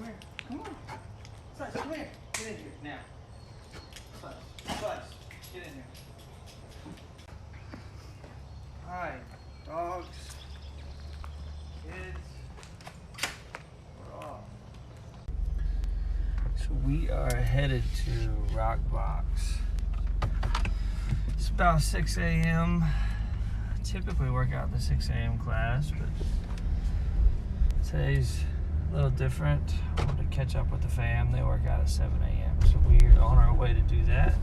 come here. Come on. Slice, come here. Get in here now. Slice, get in here. Hi, dogs, kids. We're off. So we are headed to Rock Box. It's about 6 a.m. I typically work out in the 6 a.m. class, but today's a little different. I wanted to catch up with the fam. They work out at 7 a.m. So we're on our way to do that.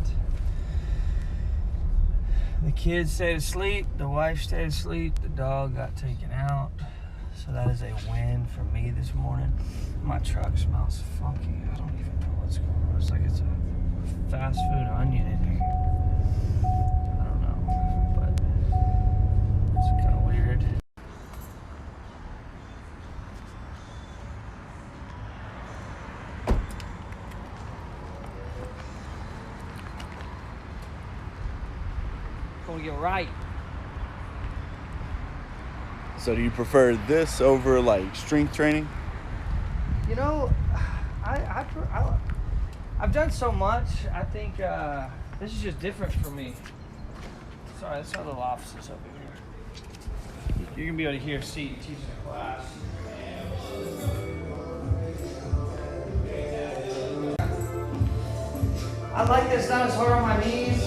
The kids stayed asleep. The wife stayed asleep. The dog got taken out. So that is a win for me this morning. My truck smells funky. I don't even know what's going on. It's like it's a fast food onion in here. I don't know, but it's kind of weird. Gonna get right. So do you prefer this over like strength training? You know, I've done so much. I think this is just different for me. Sorry, that's our little offices over here. You're gonna be able to hear C teaching a class. I like this, not as hard on my knees.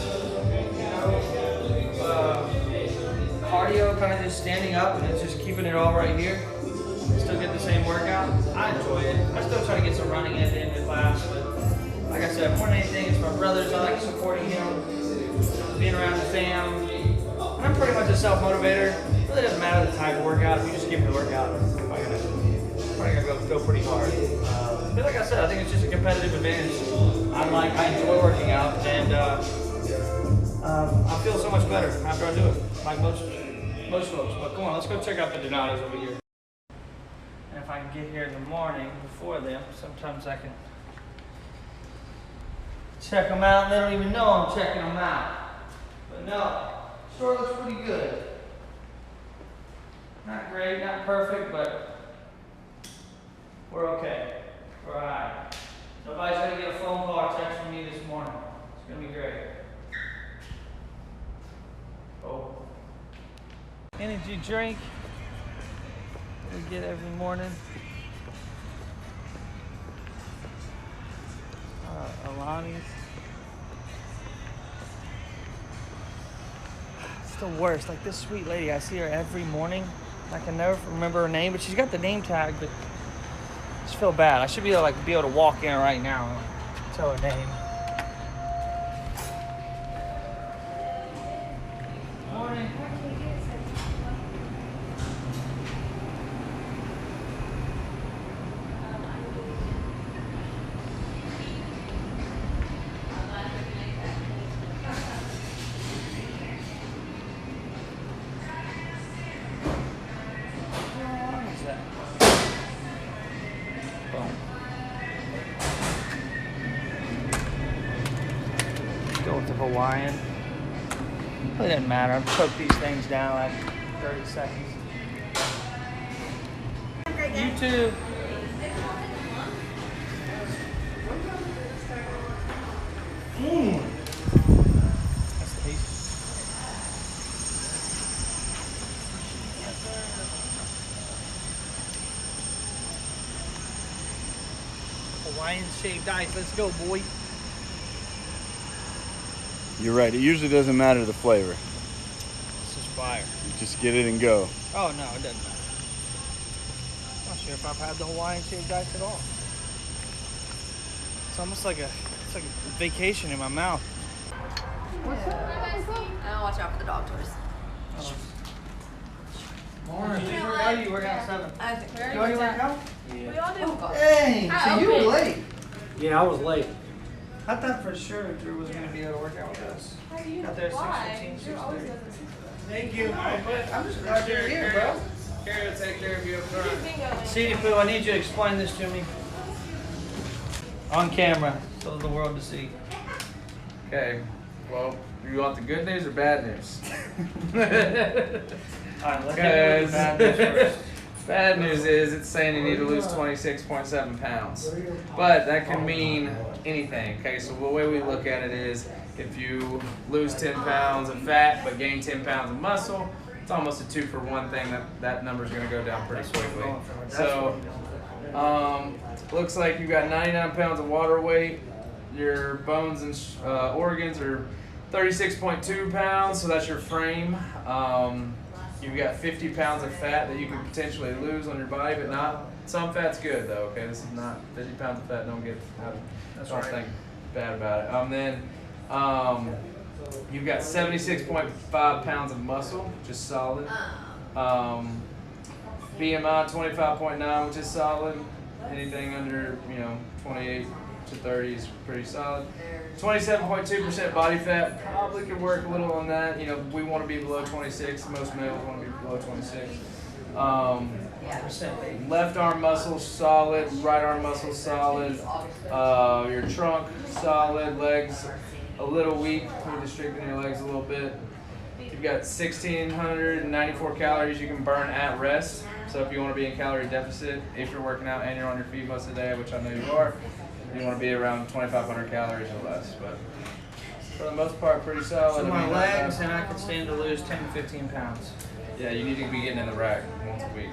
Cardio, kind of just standing up and it's just keeping it all right here. Still get the same workout. I enjoy it. I still try to get some running in at the end of class, but like I said, more than anything, it's my brothers. I like supporting him, being around the fam. And I'm pretty much a self-motivator. It really doesn't matter the type of workout. If you just give me the workout, I'm probably gonna go pretty hard. But like I said, I think it's just a competitive advantage. I enjoy working out, and I feel so much better after I do it, like most folks. But come on, let's go check out the Donatos over here. And if I can get here in the morning before them, sometimes I can check them out and they don't even know I'm checking them out. But no, store looks pretty good. Not great, not perfect, but we're okay. We're alright. Nobody's gonna get a phone call or text from me this morning. It's gonna be great. Oh. Energy drink we get every morning. Alani's. It's the worst. Like this sweet lady, I see her every morning. I can never remember her name, but she's got the name tag, but I just feel bad. I should be able to walk in right now and tell her name. Morning. Go with the Hawaiian. It doesn't matter. I've cooked these things down like 30 seconds. You too. Mmm. That's tasty. Hawaiian shaved ice. Let's go, boy. You're right. It usually doesn't matter the flavor. This is fire. You just get it and go. Oh no, it doesn't matter. I'm not sure if I've had the Hawaiian shaved ice at all. It's almost like a vacation in my mouth. What's that? I'll watch out for the dog tours. Morning. Did you work out? You work out at 7. I think we You already work out? We all do. Oh, Dang, so you were late. Yeah, I was late. I thought for sure Drew was going to be able to work out with us. How do you Got there at Why? 6:15, Drew always 6:30. does it. Thank you. I'm just glad you're here, bro. Here to take care of you up front. Here's bingo. CD Pooh, I need you to explain this to me. On camera, so the world to see. Okay, well, you want the good news or bad news? Alright, let's get the bad news first. Bad news is it's saying you need to lose 26.7 pounds. But that can mean anything. Okay, so the way we look at it is if you lose 10 pounds of fat but gain 10 pounds of muscle, it's almost a 2-for-1 thing. That number's going to go down pretty quickly. So looks like you got 99 pounds of water weight. Your bones and organs are 36.2 pounds, so that's your frame. You've got 50 pounds of fat that you can potentially lose on your body, but not some fat's good though. Okay, this is not 50 pounds of fat. Don't think bad about it. Then you've got 76.5 pounds of muscle, which is solid. BMI 25.9, which is solid. Anything under 28 to 30 is pretty solid. 27.2% body fat, probably could work a little on that. We want to be below 26. Most males want to be below 26. Left arm muscle solid, right arm muscle solid. Your trunk solid, legs a little weak. Need to strengthen your legs a little bit. You've got 1,694 calories you can burn at rest. So if you want to be in calorie deficit, if you're working out and you're on your feet most of the day, which I know you are, you want to be around 2,500 calories or less. But for the most part, pretty solid. So my legs, and I can stand to lose 10 to 15 pounds. Yeah, you need to be getting in the rack once a week.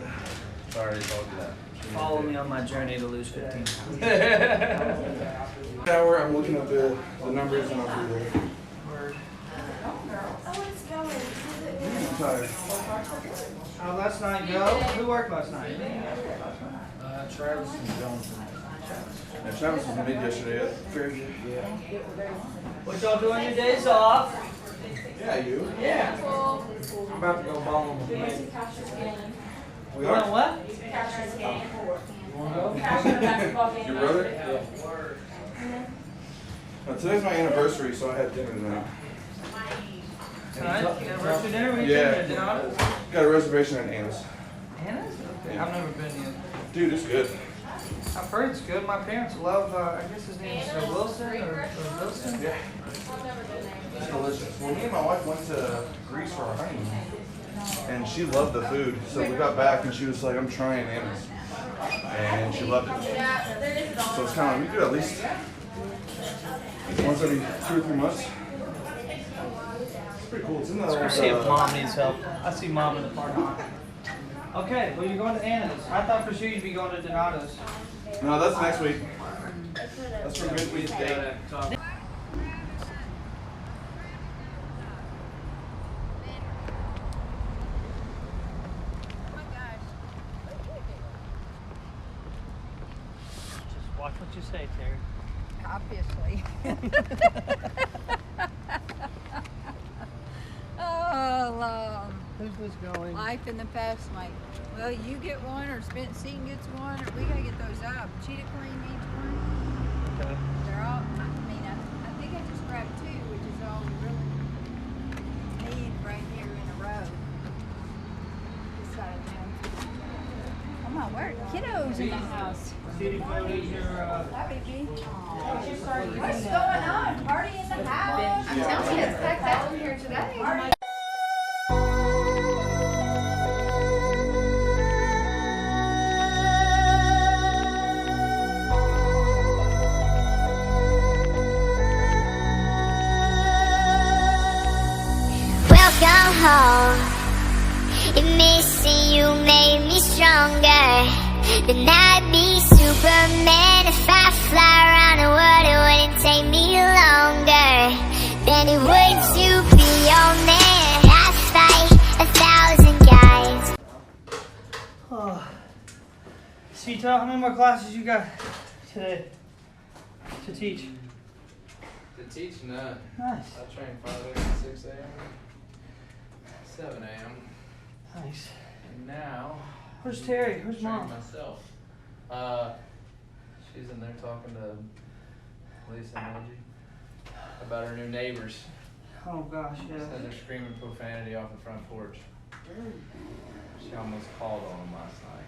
I already told you that. Follow me on my journey to lose 15 pounds. Hour, I'm looking at the numbers and I'll be there. Word. I'm tired. How last night go? Who worked last night? Travis and Johnson. Yeah, Travis was mid yesterday at Fairview. Yeah. What y'all doing your days off? Yeah, you? Yeah. I'm about to go ball on the plate. We Going are? what? Your brother? Yeah. Today's my anniversary, so I had dinner tonight. Tonight? Anniversary dinner? What are you Yeah. doing? Donato? Got a reservation at Anna's. Anna's? Okay. I've never been yet. Dude, it's good. I've heard it's good. My parents love, I guess his name is Wilson or Wilson? Yeah. It's delicious. Well, me and my wife went to Greece for our honeymoon, and she loved the food. So we got back, and she was like, I'm trying Anna's. And she loved it. So it's kind of, we do at least once every 2 or 3 months. It's pretty cool. It's in the Let's see if mom needs help. I see mom in the parking lot. Okay, well you're going to Anna's. I thought for sure you'd be going to Donato's. No, that's next week. That's for midweek day. Just watch what you say, Terry. Obviously. Oh, Who's this going? life in the past, like, well, you get one, or Spence Sheldon gets one, or we gotta get those up. Cheetah Cream each one. Okay. They're all, I think I just grabbed 2, which is all we really need right here in a row. This side of town. Oh my word, kiddos in the house. CD Code is your, Hi, baby. What's going on? Party in the house? I'm telling you, it's packed out in here today. Welcome home. And missing you made me stronger. Then I'd be Superman if I fly around the world. It wouldn't take me longer than it would to be your man. I fight 1,000 guys. oh. Sita, how many more classes you got today to teach? To teach, none. Nice. I train 5 a.m. to 6 a.m. 7 a.m. Nice. And now, Where's Terry? Where's train mom? myself. She's in there talking to Lisa and Angie about her new neighbors. Oh gosh, yeah. Said they're screaming profanity off the front porch. She almost called on them last night.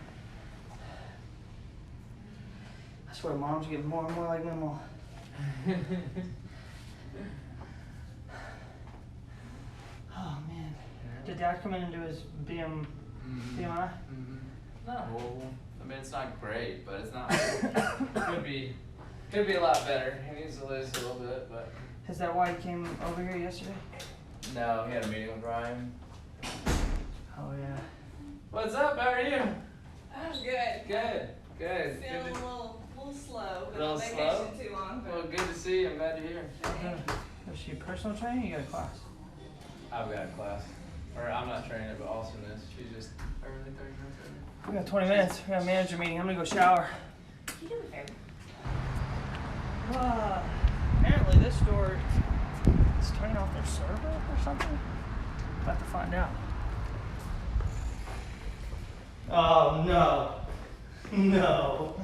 I swear moms get more and more like Mimo. Oh man. Did Dad come in and do his BMI? Mm-hmm. No, I mean it's not great, but it's not. could be a lot better. He needs to lose a little bit, but. Is that why he came over here yesterday? No, he had a meeting with Ryan. Oh yeah. What's up? How are you? I'm good. Good. Good. Feeling Good a little slow. Been Little on slow? vacation too long. Well, But good to see you. I'm glad you're here. Is she personal training or you got a class? I've got a class. Or I'm not training her, but Austin is. She's just early 30 minutes early. We got 20 minutes. We got a manager meeting. I'm gonna go shower. you do it, baby. Apparently this store is turning off their server or something. We'll have to find out. Oh no. No.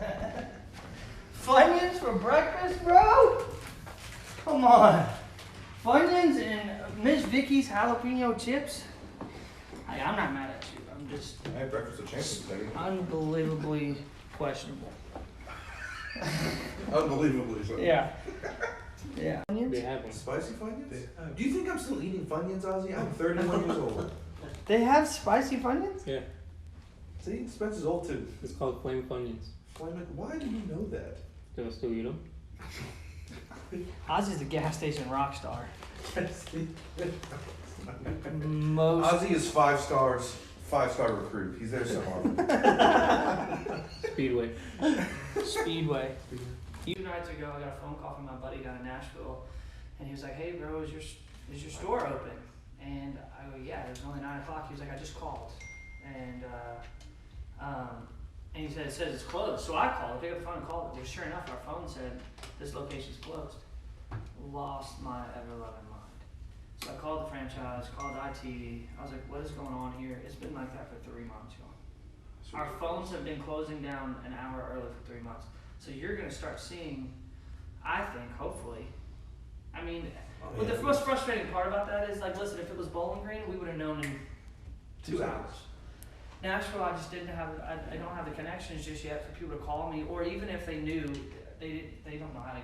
Funyuns for breakfast, bro? Come on. Funyuns and Miss Vicky's jalapeno chips? Hey, I'm not mad at you. I'm just I had breakfast with champions, baby. unbelievably questionable. Unbelievably so. Yeah. Yeah. They Funyuns? have them. Spicy Funyuns? Do you think I'm still eating Funyuns, Ozzy? I'm 31 years old. They have spicy Funyuns? Yeah, See, Spence is old too. it's called Flame Funyuns. Why do you know that? Do I still eat them? Ozzy's a gas station rock star. Most Ozzy is 5 stars. 5-star recruit. He's there somewhere. Speedway. Speedway. A few nights ago, I got a phone call from my buddy down in Nashville, and he was like, "Hey, bro, is your store open?" And I go, "Yeah, it was only 9 o'clock." He was like, "I just called," and he said, "It says it's closed." So I called, picked up the phone and called it. Well, sure enough, our phone said this location's closed. Lost my ever-loving mind. So I called the franchise, called IT. I was like, "What is going on here?" It's been like that for 3 months, y'all. Our phones have been closing down an hour early for 3 months. So you're going to start seeing, I think, hopefully. I mean, but the most frustrating part about that is, like, listen, if it was Bowling Green, we would have known in 2 hours. Nashville, I just didn't have, I don't have the connections just yet for people to call me, or even if they knew, they don't know how to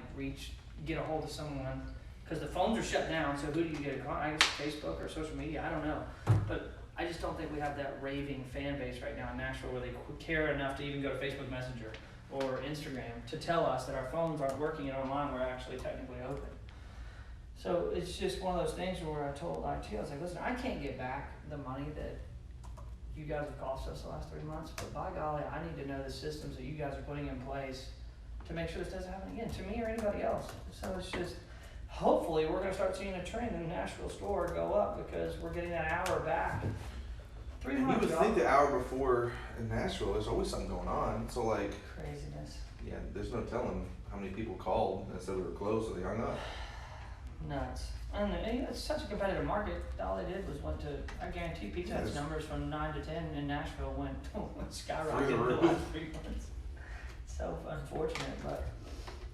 get a hold of someone, because the phones are shut down, so who do you get a call? I guess Facebook or social media, I don't know. But I just don't think we have that raving fan base right now in Nashville where they care enough to even go to Facebook Messenger or Instagram to tell us that our phones aren't working and online we're actually technically open. So it's just one of those things where I told IT, I was like, listen, I can't get back the money that you guys have cost us the last 3 months, but by golly, I need to know the systems that you guys are putting in place to make sure this doesn't happen again, to me or anybody else. So it's just, hopefully we're gonna start seeing a trend in the Nashville store go up because we're getting that hour back. 3 You months, would y'all. think the hour before in Nashville, there's always something going on. So like, Craziness. yeah, there's no telling how many people called and said they were closed, so they hung up. Nuts. And it's such a competitive market. All they did was went to, I guarantee Pizza Hut's Yes. numbers from 9 to 10 in Nashville went skyrocketed Through the in the roof. last 3 months. So unfortunate, but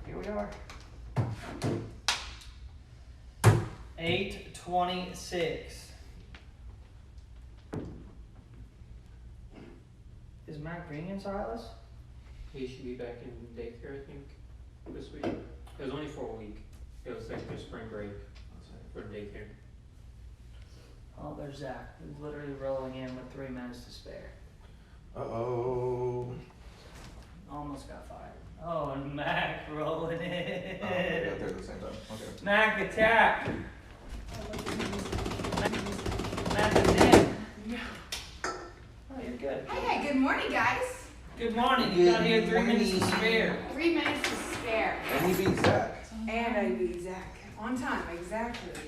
here we are. 8:26. Is Mac Green in Silas? He should be back in daycare, I think, this week. It was only for a week. It was like their spring break for daycare. Oh, there's Zach, who's literally rolling in with 3 minutes to spare. Uh-oh. Almost got fired. Oh, and Mac rolling Oh, we in. got there at the same time. Okay. Mac attack. Mac is in. Oh, you're good. Hey, good morning, guys. Good morning. You got here 3 minutes to spare. 3 minutes to spare. And he beat Zach. And I beat Zach. On time, exactly.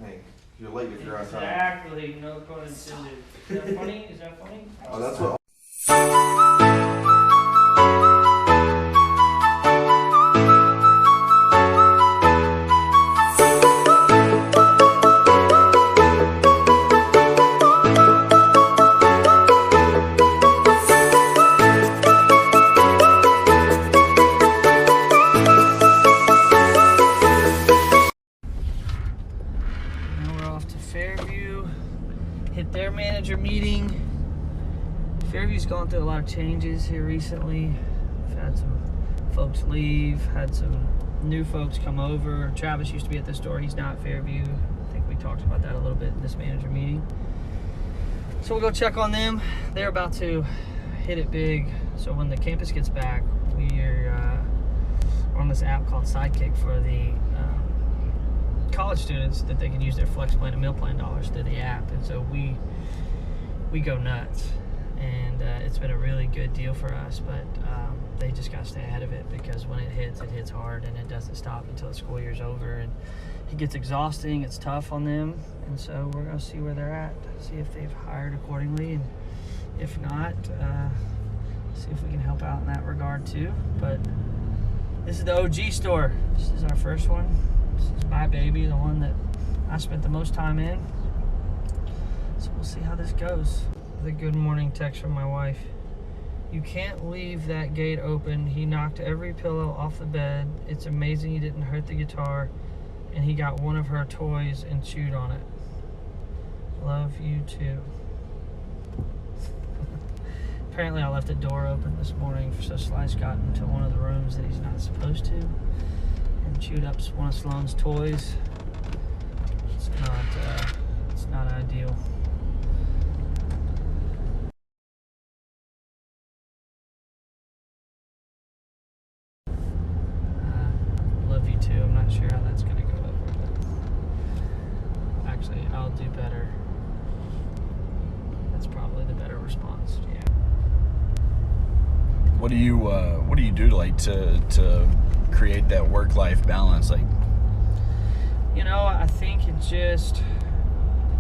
Hey, you're late if you're on time. Exactly. No pun intended. Is that funny? Is that funny? Oh, that's what. Now we're off to Fairview. Hit their manager meeting. Fairview's gone through a lot of changes here recently. We've had some folks leave, had some new folks come over. Travis used to be at the store. He's now at Fairview. I think we talked about that a little bit in this manager meeting. So we'll go check on them. They're about to hit it big. So when the campus gets back, we're on this app called Sidekick for the college students that they can use their flex plan and meal plan dollars through the app. And so we go nuts. And it's been a really good deal for us, but they just got to stay ahead of it, because when it hits hard, and it doesn't stop until the school year's over, and it gets exhausting, it's tough on them. And so we're going to see where they're at, see if they've hired accordingly, and if not, see if we can help out in that regard too. But this is the OG store. This is our first one. This is my baby, the one that I spent the most time in. So we'll see how this goes. The good morning text from my wife. You can't leave that gate open. He knocked every pillow off the bed. It's amazing he didn't hurt the guitar, and he got one of her toys and chewed on it. Love you too. Apparently I left the door open this morning, so Slice got into one of the rooms that he's not supposed to and chewed up one of Sloan's toys. It's not ideal. Love you too. I'm not sure how that's gonna go over, but actually I'll do better. That's probably the better response. Yeah. What do you do to create that work-life balance? Like, you know, I think it's just,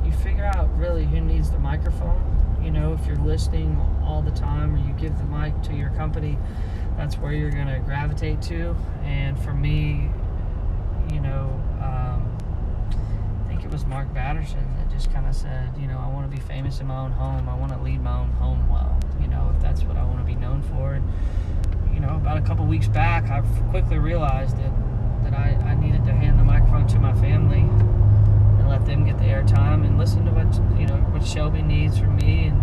you figure out really who needs the microphone. You know, if you're listening all the time, or you give the mic to your company, that's where you're going to gravitate to. And for me, you know, I think it was Mark Batterson that just kind of said, you know, I want to be famous in my own home. I want to lead my own home well, you know, if that's what I want to be known for. And, you know, about a couple weeks back, I quickly realized that I needed to hand the microphone to my family and let them get the airtime and listen to what Shelby needs from me and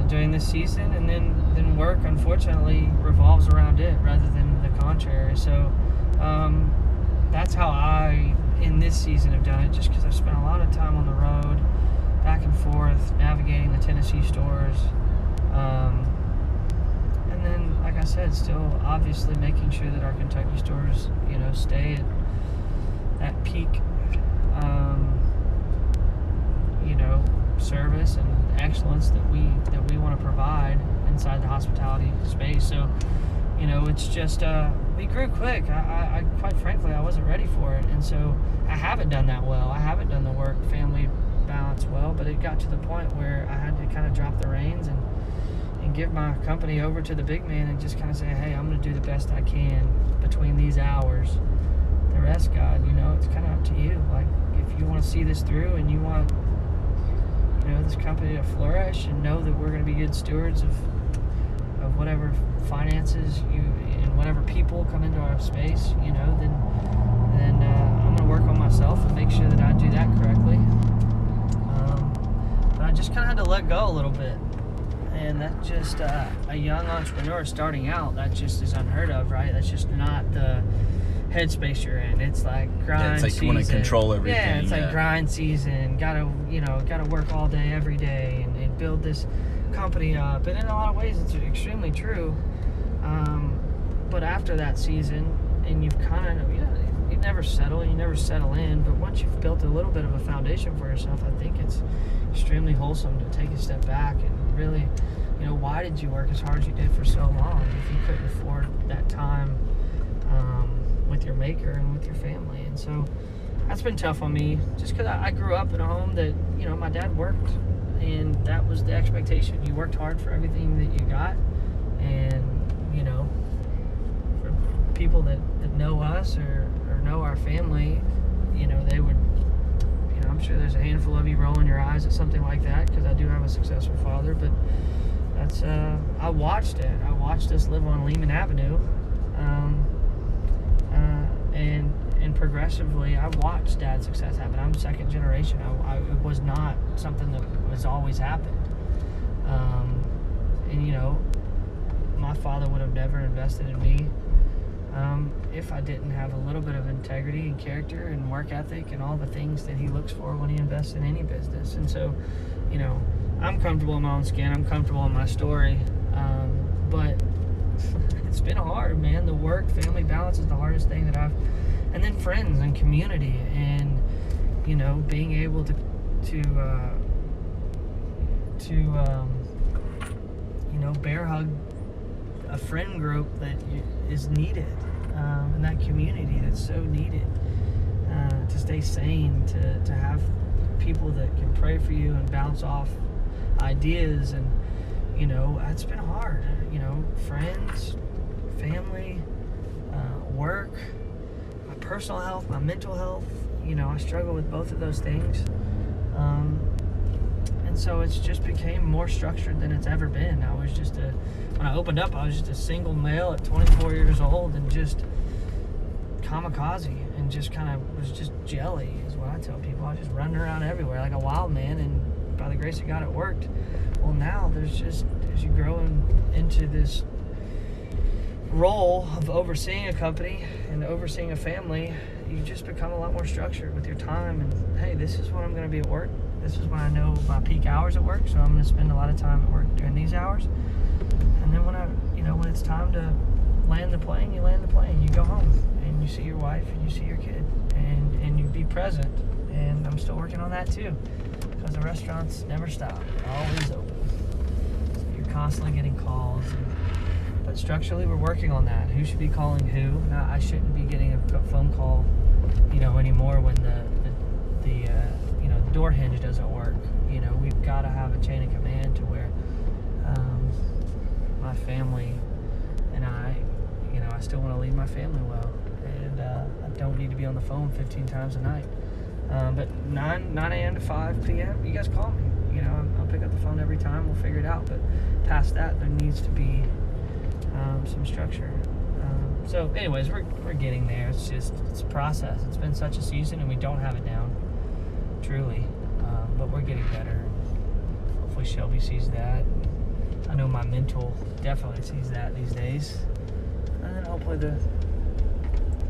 during this season, and then work, unfortunately, revolves around it rather than the contrary. So that's how I, in this season, have done it, just because I've spent a lot of time on the road, back and forth, navigating the Tennessee stores. And then, like I said, still obviously making sure that our Kentucky stores, you know, stay at peak, you know, service and excellence that we want to provide inside the hospitality space. So, you know, it's just we grew quick. I quite frankly, I wasn't ready for it, and so I haven't done that well. I haven't done the work-family balance well, but it got to the point where I had to kind of drop the reins and give my company over to the big man and just kind of say, hey, I'm going to do the best I can between these hours. The rest, God, you know, it's kind of up to you. Like, if you want to see this through and you want, you know, this company to flourish and know that we're going to be good stewards of whatever finances and whatever people come into our space, you know, then I'm going to work on myself and make sure that I do that correctly. But I just kind of had to let go a little bit. And that just, a young entrepreneur starting out, that just is unheard of, right? That's just not the headspace you're in. It's like grind it's like season. You want to control everything. Yeah, it's like grind season. Gotta work all day, every day, and build this company up. And in a lot of ways, it's extremely true. But after that season, and you've kind of, you know, you never settle in. But once you've built a little bit of a foundation for yourself, I think it's extremely wholesome to take a step back and really, you know, why did you work as hard as you did for so long if you couldn't afford that time with your maker and with your family? And so that's been tough on me, just because I grew up in a home that, you know, my dad worked, and that was the expectation. You worked hard for everything that you got, and, you know, for people that know us or know our family, you know, they would, you know, I'm sure there's a handful of you rolling your eyes at something like that, because I do have a successful father, but that's, I watched it. I watched us live on Lehman Avenue, and progressively, I watched Dad's success happen. I'm second generation. It was not something that was always happened. And, you know, my father would have never invested in me if I didn't have a little bit of integrity and character and work ethic and all the things that he looks for when he invests in any business. And so, you know, I'm comfortable in my own skin. I'm comfortable in my story. But it's been hard, man. The work, family balance is the hardest thing that and then friends and community, and you know, being able to you know, bear hug a friend group that is needed, and that community that's so needed, to stay sane, to have people that can pray for you and bounce off ideas. And you know, it's been hard. You know, friends, family, work, my personal health, my mental health. You know, I struggle with both of those things. And so it's just became more structured than it's ever been. When I opened up, I was just a single male at 24 years old, and just kamikaze, and just kind of was just jelly, is what I tell people. I was just running around everywhere like a wild man, and by the grace of God, it worked. Well, now there's just, as you grow into this role of overseeing a company and overseeing a family, you just become a lot more structured with your time. And hey, this is when I'm going to be at work. This is when I know my peak hours at work, so I'm going to spend a lot of time at work during these hours. And then when it's time to land the plane, you land the plane. You go home and you see your wife and you see your kid, and you be present. And I'm still working on that too, because the restaurants never stop. They're always open. So you're constantly getting calls. But structurally, we're working on that. Who should be calling who? Now, I shouldn't be getting a phone call, you know, anymore when the door hinge doesn't work. You know, we've got to have a chain of command to where my family and I still want to lead my family well, and I don't need to be on the phone 15 times a night. But 9 a.m. to 5 p.m., you guys call me. You know, I'll pick up the phone every time. We'll figure it out. But past that, there needs to be some structure. So anyways, we're getting there. It's a process. It's been such a season, and we don't have it down, truly. But we're getting better. Hopefully Shelby sees that. I know my mental definitely sees that these days. And then hopefully the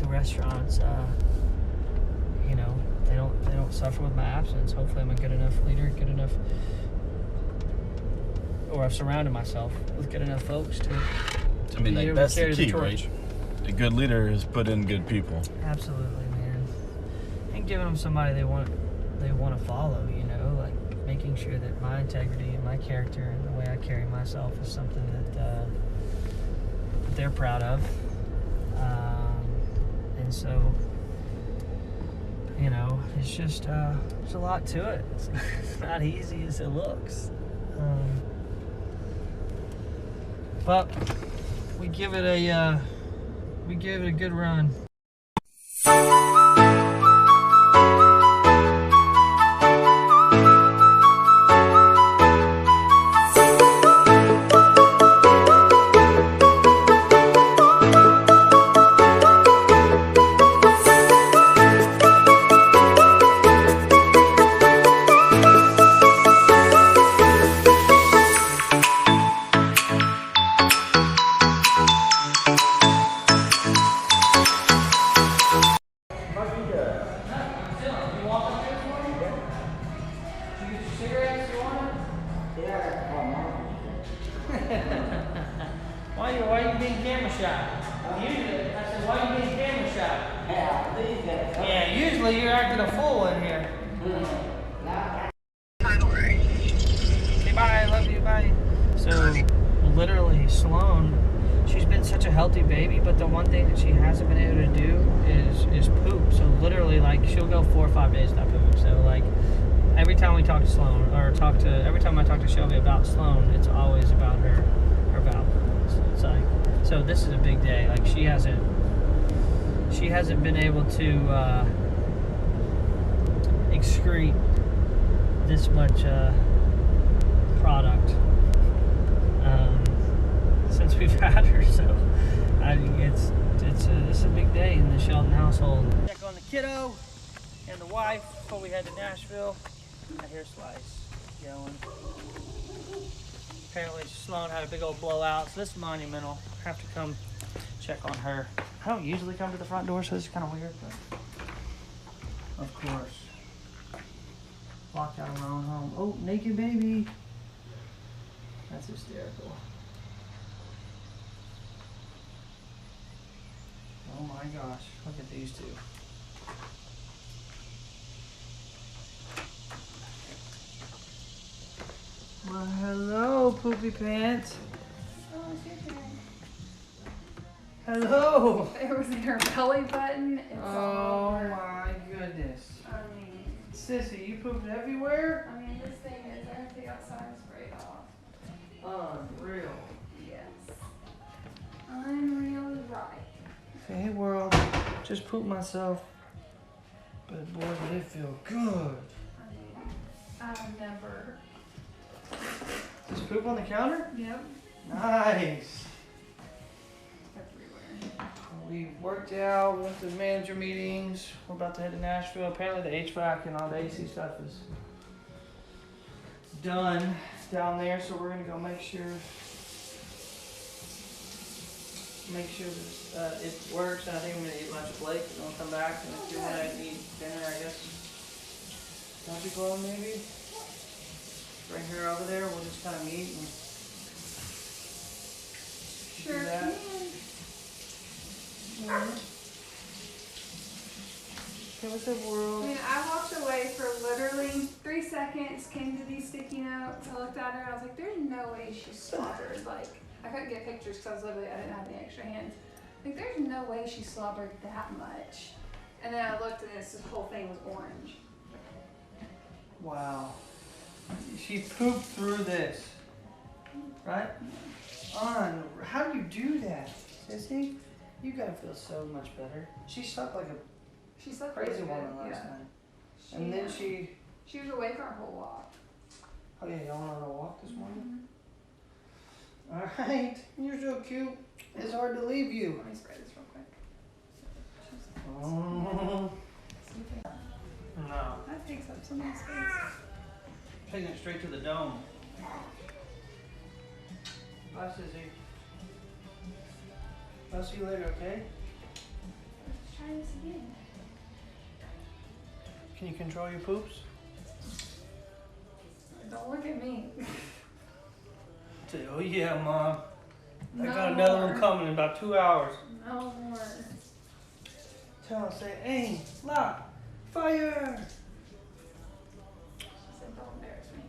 restaurants, you know, they don't suffer with my absence. Hopefully I'm a good enough leader, or I've surrounded myself with good enough folks to I mean, like, that's the carry key, torch. right? A good leader is put in good people. Absolutely, man. And giving them somebody they want to follow, you know, like making sure that my integrity and my character and the way I carry myself is something that they're proud of. And so, you know, it's just there's a lot to it. It's not easy as it looks. But we give it a good run. Why are you being camera shy? Usually, I said, why are you being camera shy? Yeah, usually you're acting a fool in here. Okay, bye, love you, bye. So, literally, Sloan, she's been such a healthy baby, but the one thing that she hasn't been able to do is poop. So literally, like, she'll go 4 or 5 days without poop. So like, every time we talk to Sloan, or every time I talk to Shelby about Sloan, it's always about her bowel. It's like, so this is a big day. Like, she hasn't been able to excrete this much product since we've had her. So I think it's a big day in the Sheldon household. Check on the kiddo and the wife before we head to Nashville. I hear Slice yelling. Apparently Sloan had a big old blowout, so this is monumental. I have to come check on her. I don't usually come to the front door, so this is kind of weird, but of course. Locked out of my own home. Oh, naked baby. That's hysterical. Oh my gosh, look at these two. Well, hello, Poopy Pants. Oh, it's your turn. Hello. There was her belly button. It's all Oh over. my goodness. I mean, Sissy, you pooped everywhere? this thing is, I have to go outside and spray it off. Unreal. Yes. Unreal is right. Hey world, just pooped myself. But boy, did it feel good. I mean, I've never. Just poop on the counter? Yep. Nice. Everywhere. We worked out, went to manager meetings. We're about to head to Nashville. Apparently the HVAC and all the AC stuff is done down there, so we're gonna go make sure that it works. And I think I'm gonna eat lunch with Blake and we'll come back, and if you wanna eat dinner, I guess Country Club maybe. Bring her over there, we'll just kinda meet and Sure do that. can. Okay, what's up, world? I mean, I walked away for literally 3 seconds, came to these sticky notes, I looked at her, and I was like, there's no way she slobbered. Like, I couldn't get pictures because I didn't have any extra hands. Like, there's no way she slobbered that much. And then I looked and this whole thing was orange. Wow. She pooped through this. Right? How do you do that? Sissy? You gotta feel so much better. She slept like a She slept crazy really good, woman last yeah. night. And then She was awake our whole walk. oh yeah, y'all went on a walk this morning? Alright, you're so cute. It's hard to leave you. Let me spray this real quick. Oh. No. That takes up so much space. Taking it straight to the dome. Bye, Sissy. I'll see you later, okay? Let's try this again. Can you control your poops? Don't look at me. Say, oh yeah, Mom. I No got another more. one coming in about 2 hours. No more. Tell him, say, aim, lock, fire. She said, don't embarrass me.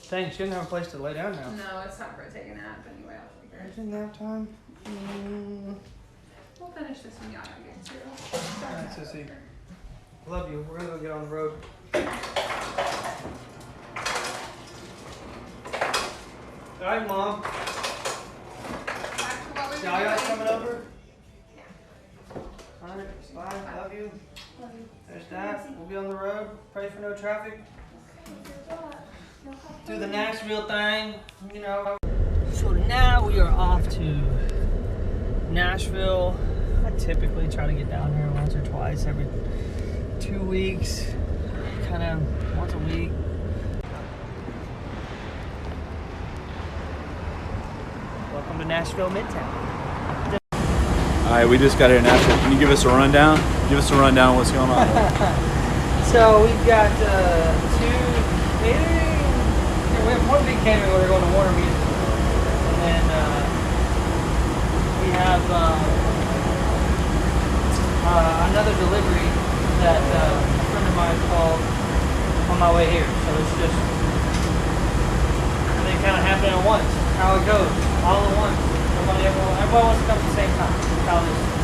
Dang, she doesn't have a place to lay down now. No, it's time for her to take a nap anyway. I'll take her. Is it nap time? We'll finish this when y'all get through. Alright, Sissy. Love you. We're gonna go get on the road. Alright, Mom. Back to what we were Y'all guys doing. coming over? Yeah. Alright, bye. Love you. Love you. There's that. We'll be on the road. Pray for no traffic. You'll have Do the Nashville thing, you know. So now we are off to Nashville. I typically try to get down here once or twice every 2 weeks, kind of once a week. Welcome to Nashville Midtown. All right, we just got here in Nashville. Can you give us a rundown? Give us a rundown of what's going on. So we've got two catering. We have one big catering where we're going to water music, and then we have another delivery that a friend of mine called on my way here. So it's just everything kind of happening at once. How it goes, all at once. Everybody wants to come at the same time. How it is.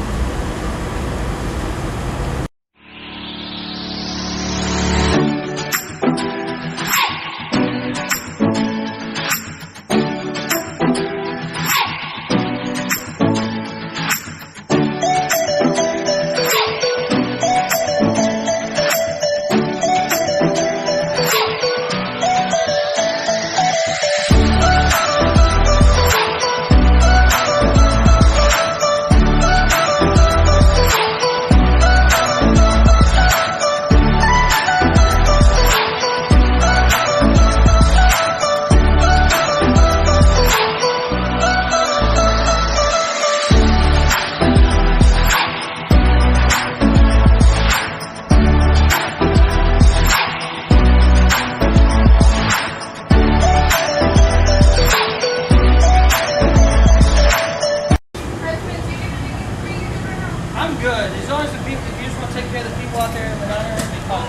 good. As long as the people, if you just want to take care of the people out there in the diner, it'll be fine.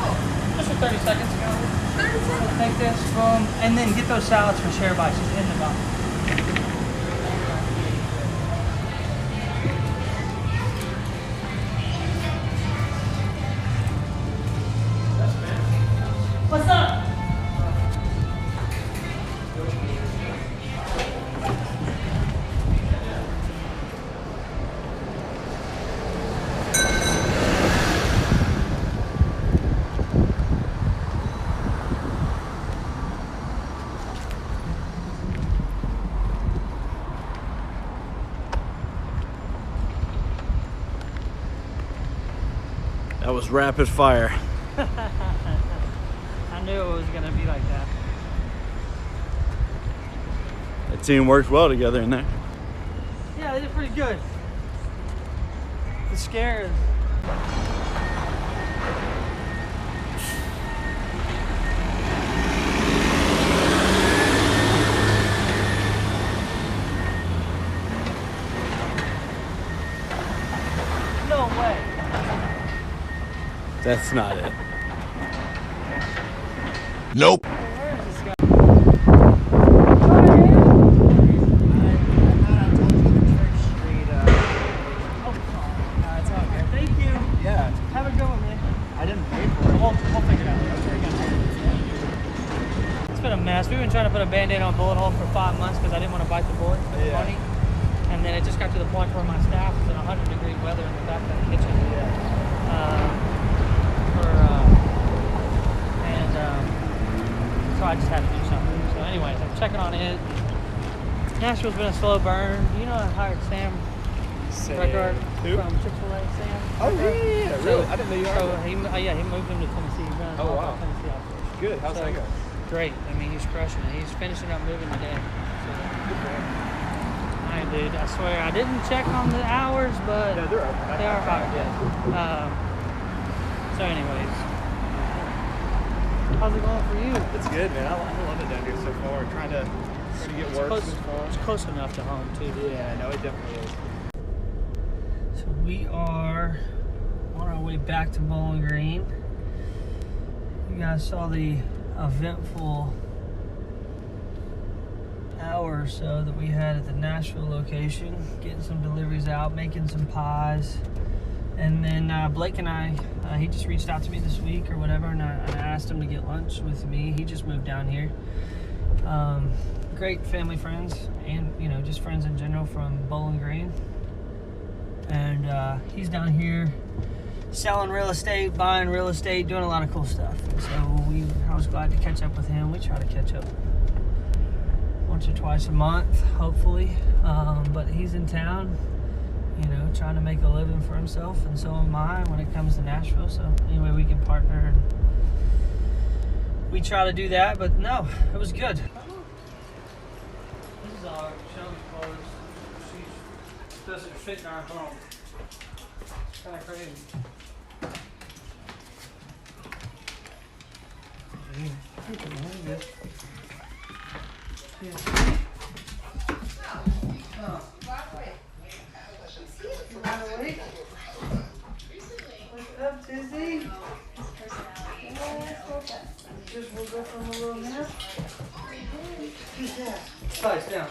Just for 30 seconds ago. 30 seconds? Take this, boom, and then get those salads for share bites just in the box. What's up? That was rapid fire. I knew it was going to be like that. The team worked well together in there. Yeah, they did pretty good. The scare is... No way. That's not it. Nope. Where is this guy? It's all good. Thank you. Yeah. Have a good one, man. I didn't pay for it. We'll figure it out. It's been a mess. We've been trying to put a band-aid on a bullet hole for 5 months because I didn't want to bite the bullet for the money. And then it just got to the point where my staff was in 100-degree weather in the back of the kitchen. So I just had to do something. So anyways, I'm checking on it. Nashville's been a slow burn. You know I hired Sam Reckard from Chick-fil-A, Sam. Oh yeah, really? I didn't know you hired him. He moved him to Tennessee. He's running all the Tennessee operations. Good. How's that going? Great. I mean, he's crushing it. He's finishing up moving today. So, dude, I swear I didn't check on the hours, but No, they're up. they are hard. So anyways, how's it going for you? It's good, man. I love it down here so far. Trying to get work so far. It's close enough to home too. Yeah, no, it definitely is. So we are on our way back to Bowling Green. You guys saw the eventful hour or so that we had at the Nashville location, getting some deliveries out, making some pies. And then Blake and I, he just reached out to me this week or whatever, and I asked him to get lunch with me. He just moved down here. Great family friends, and you know, just friends in general from Bowling Green. And he's down here selling real estate, buying real estate, doing a lot of cool stuff. And so I was glad to catch up with him. We try to catch up once or twice a month, hopefully. But he's in town, you know, trying to make a living for himself, and so am I when it comes to Nashville. So anyway, we can partner, and we try to do that. But no, it was good. This is our Shelby's clothes. She doesn't fit in our home. It's kind of crazy. What's up, Tizzy? Just woke up from a little nap. Who's that? Size down.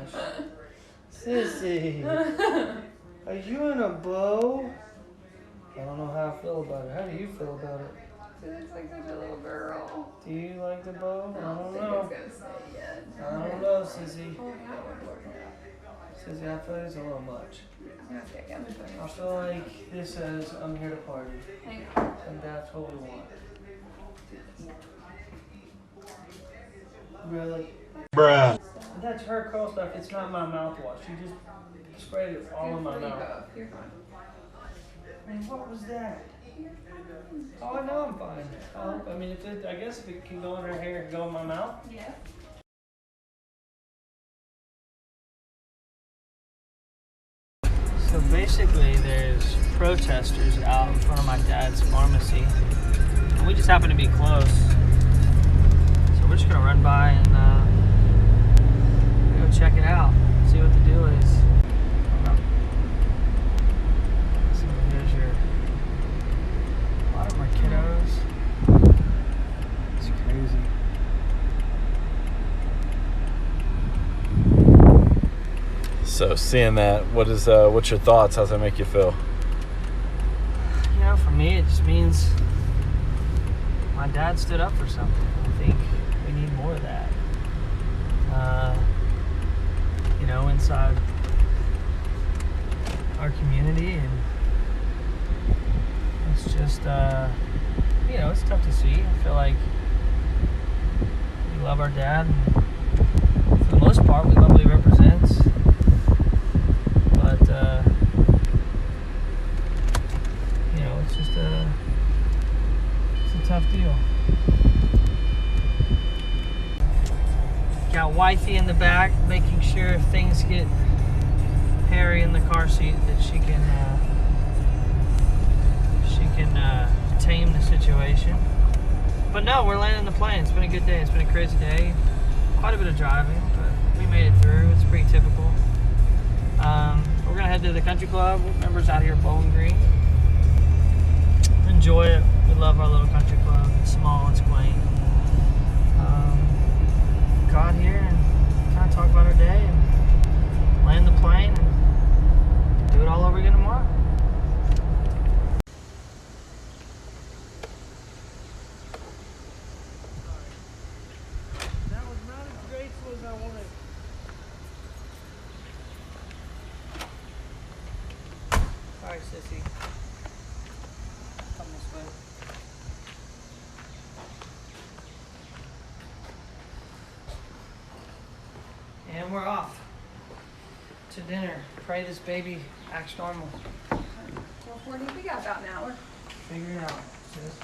gosh. Sissy, are you in a bow? I don't know how I feel about it. How do you feel about it? She looks like such a little girl. Do you like the bow? I don't think know. it's gonna stay yet. I don't know, Sissy. Oh, yeah, we're working it Sissy, I feel like it's a little much. out. Okay, I'm just I feel like this says, I'm here to party. hang on. And that's what we want. Really? Bruh. That's her curl stuff. It's not my mouthwash. She just sprayed it all in my mouth. You're fine. Man, what was that? Oh, I know I'm fine. I mean, I guess if it can go in her hair and go in my mouth. Yeah. So basically, there's protesters out in front of my dad's pharmacy. And we just happen to be close. So we're just gonna run by and go check it out, see what the deal is. So here's a lot of my kiddos. It's crazy. So seeing that, what's your thoughts? How's that make you feel? You know, for me, it just means my dad stood up for something. I think we need more of that. You know, inside our community, and it's just, you know, it's tough to see. I feel like we love our dad, and for the most part, we love what he represents. But, you know, it's just it's a tough deal. Got wifey in the back, making sure if things get hairy in the car seat that she can tame the situation. But no, we're landing the plane. It's been a good day. It's been a crazy day. Quite a bit of driving, but we made it through. It's pretty typical. We're gonna head to the country club. Members out here at Bowling Green. Enjoy it. We love our little country club. It's small, it's quaint. Got here and kind of talk about our day and land the plane and do it all over again tomorrow. That was not as graceful as I wanted. Sorry, sissy. Come this way. And we're off to dinner. Pray this baby acts normal. 4:40. We got about an hour. Figure it out, sis.